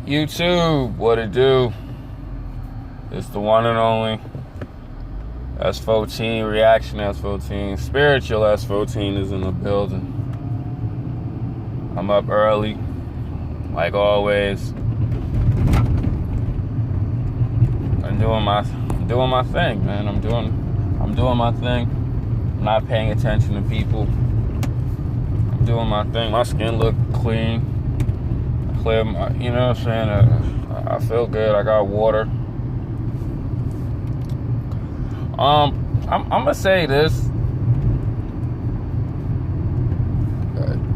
YouTube, what it do? It's the one and only S14, Reaction S14, Spiritual S14 is in the building. I'm up early, like always. I'm doing my thing, man. I'm doing my thing. I'm not paying attention to people. I'm doing my thing. My skin look clean. Clear, you know what I'm saying? I feel good. I got water. I'm gonna say this.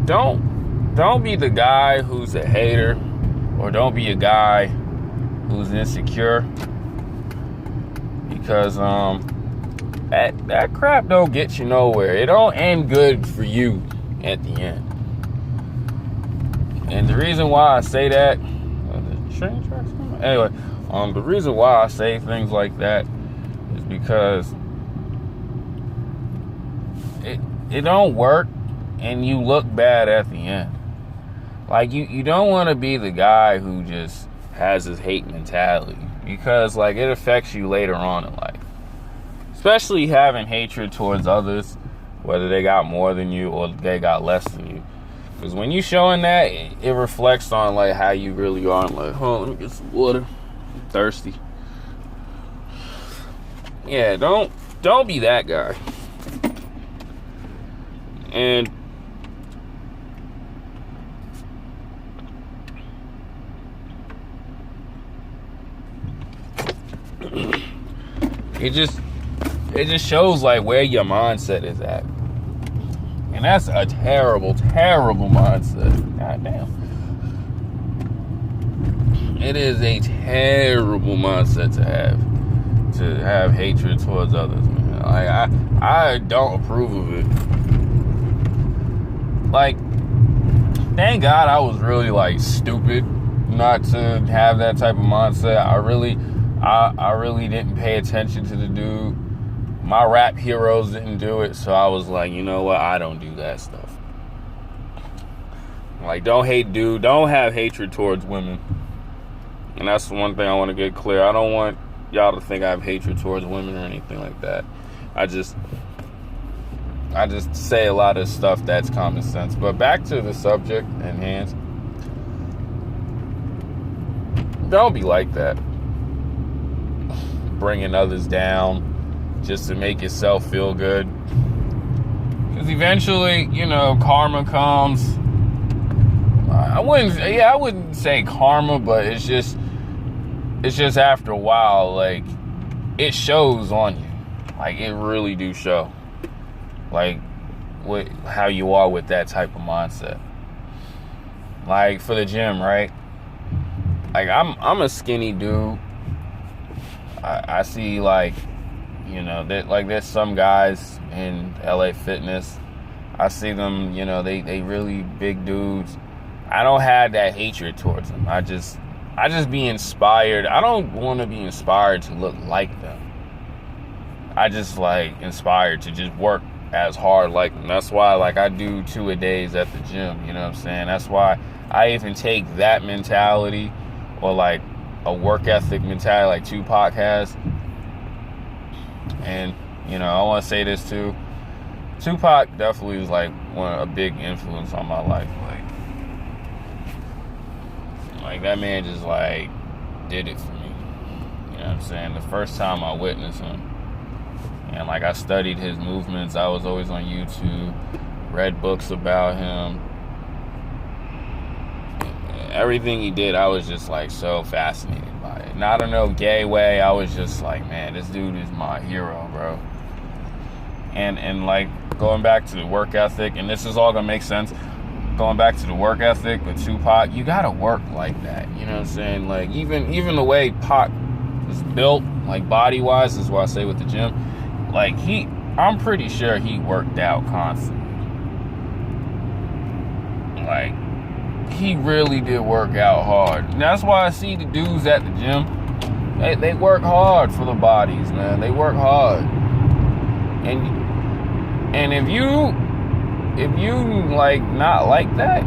Don't be the guy who's a hater, or don't be a guy who's insecure, because that crap don't get you nowhere. It don't end good for you at the end. And the reason why I say that, the train tracks. Anyway, the reason why I say things like that is because it don't work, and you look bad at the end. Like you don't want to be the guy who just has this hate mentality, because like it affects you later on in life. Especially having hatred towards others, whether they got more than you or they got less than you. Because when you showing that, it reflects on like how you really are. I'm like, let me get some water. I'm thirsty. Yeah, don't be that guy. And it just shows like where your mindset is at. And that's a terrible, terrible mindset. God damn. It is a terrible mindset to have hatred towards others, man. Like I don't approve of it. Like, thank God I was really like stupid not to have that type of mindset. I really didn't pay attention to the dude. My rap heroes didn't do it, so I was like, you know what? I don't do that stuff. Like, don't hate dude. Don't have hatred towards women. And that's the one thing I want to get clear. I don't want y'all to think I have hatred towards women or anything like that. I just say a lot of stuff that's common sense. But back to the subject at hand. Don't be like that. Bringing others down just to make yourself feel good. Because eventually, you know, karma comes. I wouldn't say karma, but it's just after a while, like, it shows on you. Like, it really do show. Like, how you are with that type of mindset. Like, for the gym, right? Like, I'm a skinny dude. I see, like, you know, there's some guys in LA Fitness. I see them, you know, they really big dudes. I don't have that hatred towards them. I just be inspired. I don't want to be inspired to look like them. I just like inspired to just work as hard like them. That's why like I do 2-a-days at the gym. You know what I'm saying? That's why I even take that mentality, or like a work ethic mentality like Tupac has. And, you know, I want to say this too. Tupac definitely was like a big influence on my life. Like that man just like did it for me. You know what I'm saying? The first time I witnessed him, and like I studied his movements. I was always on YouTube, read books about him. Everything he did, I was just like so fascinated by it. Not in no gay way. I was just like, man, this dude is my hero, bro. And like going back to the work ethic, and this is all gonna make sense. Going back to the work ethic with Tupac, you gotta work like that. You know what I'm saying? Like even the way Pac was built, like body wise, is what I say with the gym. Like I'm pretty sure he worked out constantly. Like he really did work out hard. And that's why I see the dudes at the gym. They work hard for the bodies, man. They work hard. And if you like not like that,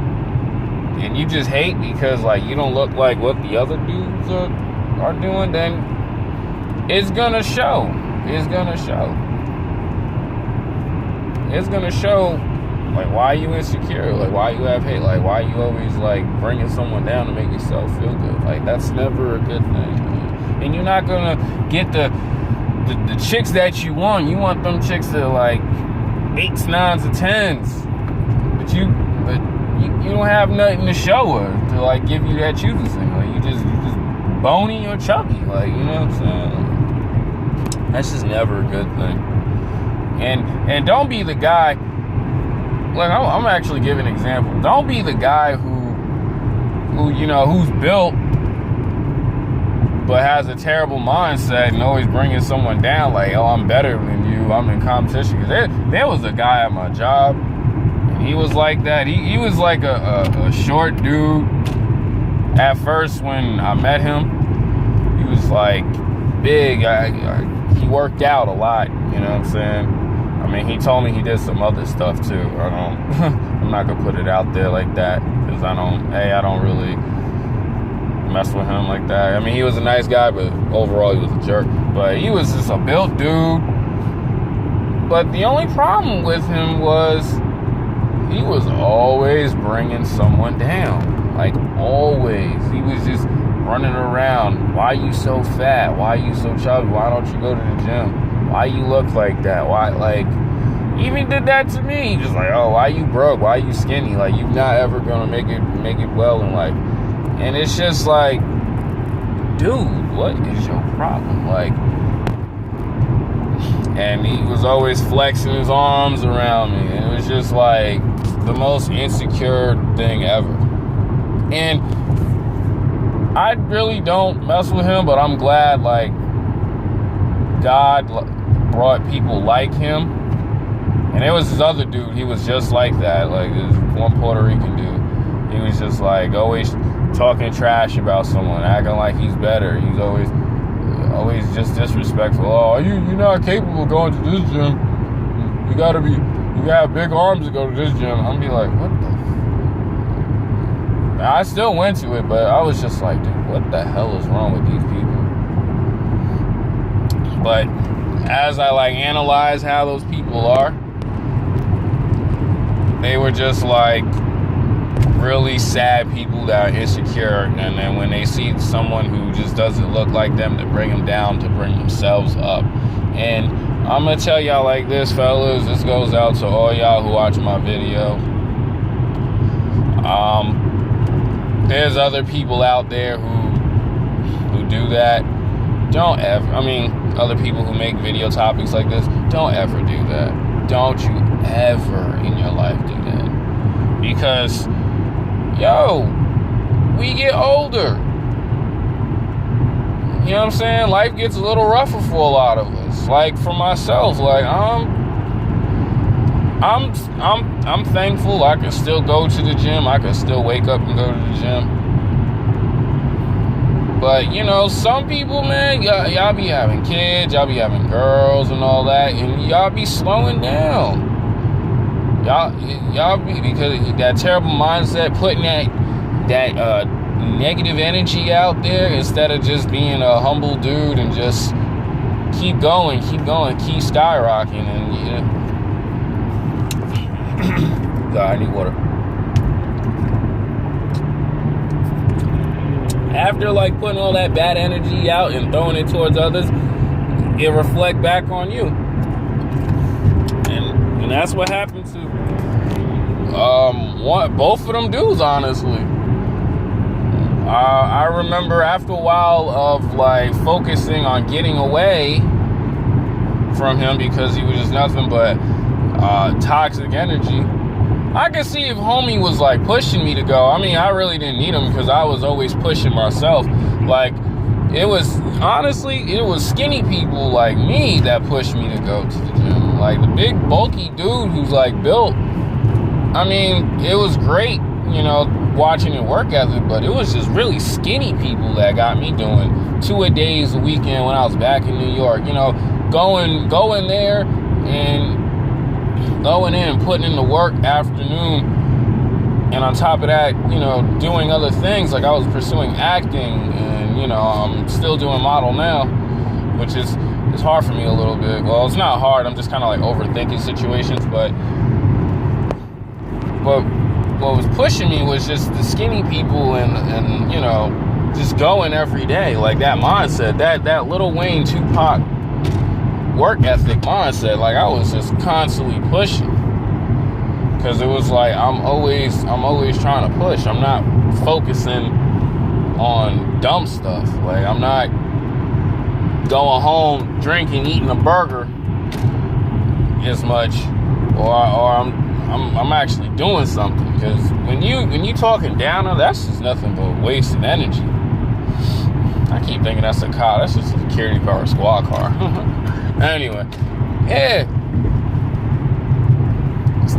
and you just hate because like you don't look like what the other dudes are doing, then it's gonna show. It's gonna show. It's gonna show. Like, why are you insecure? Like, why you have hate? Like, why you always like bringing someone down to make yourself feel good? Like, that's never a good thing, man. And you're not gonna get the chicks that you want. You want them chicks that are like 8s, 9s, and 10s. But you don't have nothing to show her to like give you that choosing thing. Like you just bony or chubby. Like, you know what I'm saying? That's just never a good thing. And don't be the guy. Like, I'm actually giving an example. Don't be the guy who you know, who's built but has a terrible mindset and always bringing someone down. Like, oh, I'm better than you. I'm in competition. Because there was a guy at my job, and he was like that. He was like a short dude at first when I met him. He was like big. He worked out a lot. You know what I'm saying? I mean, he told me he did some other stuff too. I'm not gonna put it out there like that because I don't really mess with him like that. I mean, he was a nice guy, but overall he was a jerk. But he was just a built dude. But the only problem with him was he was always bringing someone down. Like, always. He was just running around. Why you so fat? Why you so chubby? Why don't you go to the gym? Why you look like that? Why, like, even did that to me. Just like, oh, why you broke? Why you skinny? Like, you're not ever gonna make it well in life. And it's just like, dude, what is your problem? Like, and he was always flexing his arms around me. And it was just like the most insecure thing ever. And I really don't mess with him, but I'm glad, like, God brought people like him. And there was this other dude, he was just like that, like this one Puerto Rican dude. He was just like always talking trash about someone, acting like he's better. He's always just disrespectful. Oh, you're not capable of going to this gym. You gotta have big arms to go to this gym. I'm be like, what the? I still went to it, but I was just like, dude, what the hell is wrong with these people? But as I like analyze how those people are, they were just like really sad people that are insecure, and then when they see someone who just doesn't look like them, to bring them down, to bring themselves up. And I'm gonna tell y'all like this, fellas, this goes out to all y'all who watch my video. There's other people out there who do that. Don't ever, I mean, other people who make video topics like this, don't ever do that. Don't you ever in your life do that. Because, yo, we get older. You know what I'm saying? Life gets a little rougher for a lot of us. Like, for myself, like, I'm thankful I can still go to the gym. I can still wake up and go to the gym. But, you know, some people, man, y'all be having kids, y'all be having girls and all that, and y'all be slowing down. Y'all be, because that terrible mindset, putting that negative energy out there instead of just being a humble dude and just keep going, keep skyrocketing. And, God, I need water. After like putting all that bad energy out and throwing it towards others, it reflects back on you. And that's what happened to both of them dudes, honestly. I remember after a while of like focusing on getting away from him because he was just nothing but toxic energy. I could see if homie was like pushing me to go. I mean, I really didn't need him because I was always pushing myself. Like, it was skinny people like me that pushed me to go to the gym. Like, the big bulky dude who's like built, I mean, it was great, you know, watching it work ethic, but it was just really skinny people that got me doing 2-a-days a weekend when I was back in New York. You know, going there and going in and putting in the work afternoon And on top of that, you know, doing other things, like I was pursuing acting, and, you know, I'm still doing model now, which is hard for me a little bit. Well, it's not hard, I'm just kind of like overthinking situations, but what was pushing me was just the skinny people and you know, just going every day, like that mindset, that Lil Wayne, Tupac work ethic mindset. Like I was just constantly pushing, because it was like I'm always trying to push. I'm not focusing on dumb stuff. Like I'm not going home, drinking, eating a burger as much, or I'm actually doing something. Because when you talking down, that's just nothing but wasted energy. I keep thinking that's a car. That's just a security car, a squad car. Anyway, yeah,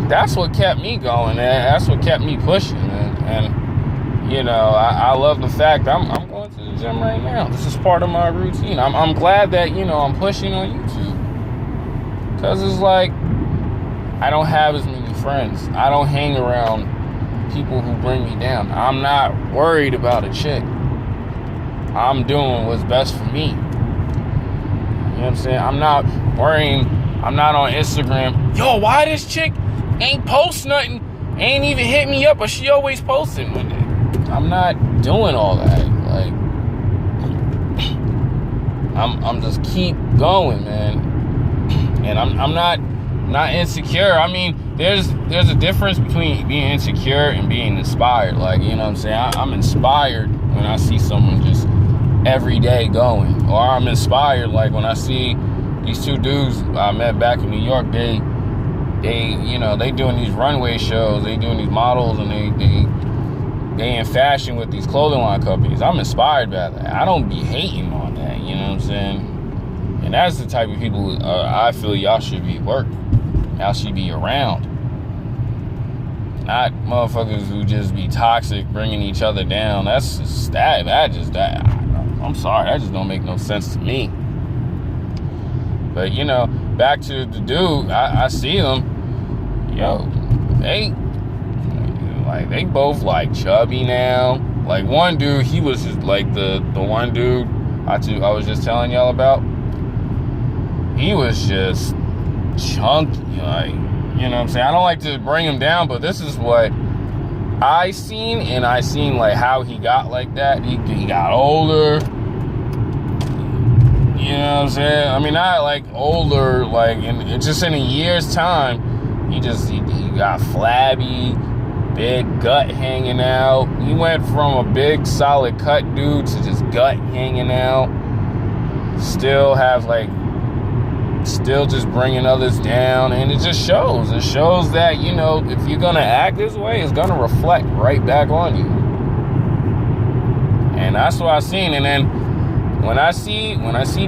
that's what kept me going, man. That's what kept me pushing, and you know, I love the fact I'm going to the gym right now. This is part of my routine. I'm glad that, you know, I'm pushing on YouTube, because it's like I don't have as many friends. I don't hang around people who bring me down. I'm not worried about a chick. I'm doing what's best for me. You know what I'm saying? I'm not worrying. I'm not on Instagram. Yo, why this chick ain't post nothing? Ain't even hit me up, but she always posting. I'm not doing all that. Like, I'm just keep going, man. And I'm not insecure. I mean, there's a difference between being insecure and being inspired. Like, you know what I'm saying? I'm inspired when I see someone just every day going, or I'm inspired like when I see these two dudes I met back in New York. They you know, they doing these runway shows, they doing these models, and they in fashion with these clothing line companies. I'm inspired by that. I don't be hating on that, you know what I'm saying? And that's the type of people I feel y'all should be y'all should be around. Not motherfuckers who just be toxic, bringing each other down. That's just that I'm sorry, that just don't make no sense to me. But, you know, back to the dude, I see them. Yo, they both like chubby now. Like one dude, he was just like the one dude I was just telling y'all about. He was just chunky, like, you know what I'm saying? I don't like to bring him down, but this is what I seen, and I seen like how he got like that. He got older. You know what I'm saying? I mean, not like older, like just in a year's time, he got flabby, big gut hanging out. He went from a big solid cut dude to just gut hanging out. Still just bringing others down, and it just shows. It shows that, you know, if you're gonna act this way, it's gonna reflect right back on you. And that's what I've seen. And then when I see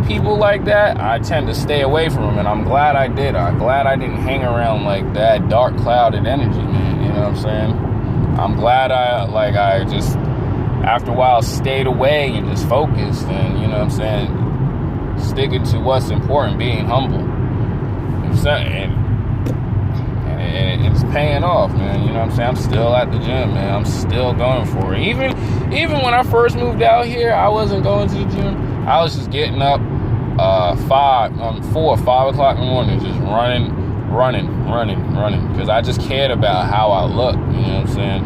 people like that, I tend to stay away from them, and I'm glad I did. I'm glad I didn't hang around like that dark clouded energy, man. You know what I'm saying? I'm glad I just after a while stayed away and just focused, and you know what I'm saying, sticking to what's important, being humble. You know what I'm saying? And it's paying off, man. You know what I'm saying? I'm still at the gym, man. I'm still going for it. Even when I first moved out here, I wasn't going to the gym. I was just getting up 4 or 5 o'clock in the morning, just running, because I just cared about how I look. You know what I'm saying?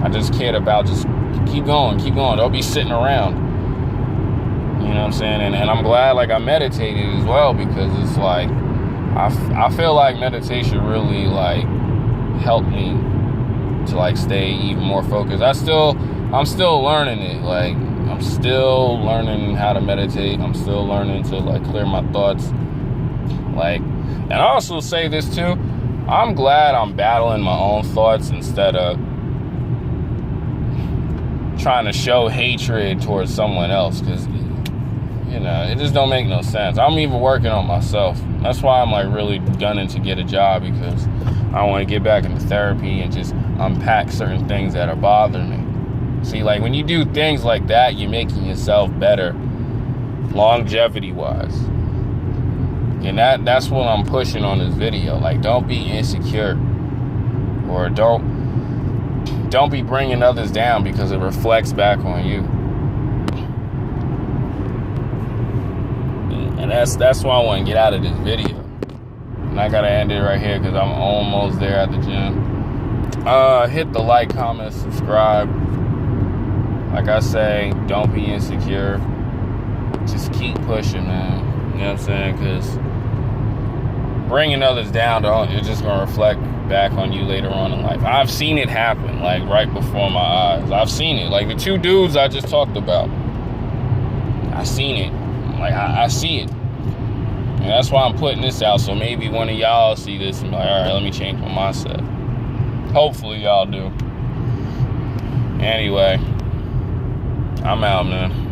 I just cared about just keep going. Don't be sitting around. You know what I'm saying? And I'm glad, like, I meditated as well, because it's like I feel like meditation really like helped me to like stay even more focused. I'm still learning it. Like, I'm still learning how to meditate. I'm still learning to like clear my thoughts. Like, and I also say this too, I'm glad I'm battling my own thoughts instead of trying to show hatred towards someone else, because, you know, it just don't make no sense. I'm even working on myself. That's why I'm like really gunning to get a job, because I want to get back into therapy and just unpack certain things that are bothering me. See, like when you do things like that, you're making yourself better longevity wise. And that's what I'm pushing on this video. Like, don't be insecure, or don't don't be bringing others down because it reflects back on you. And that's why I want to get out of this video. And I gotta end it right here because I'm almost there at the gym. Hit the like, comment, subscribe. Like I say, don't be insecure. Just keep pushing, man. You know what I'm saying? Because bringing others down, it's just going to reflect back on you later on in life. I've seen it happen, like, right before my eyes. I've seen it. Like, the two dudes I just talked about. I've seen it. Like, I see it. And that's why I'm putting this out. So maybe one of y'all see this and be like, all right, let me change my mindset. Hopefully y'all do. Anyway, I'm out, man.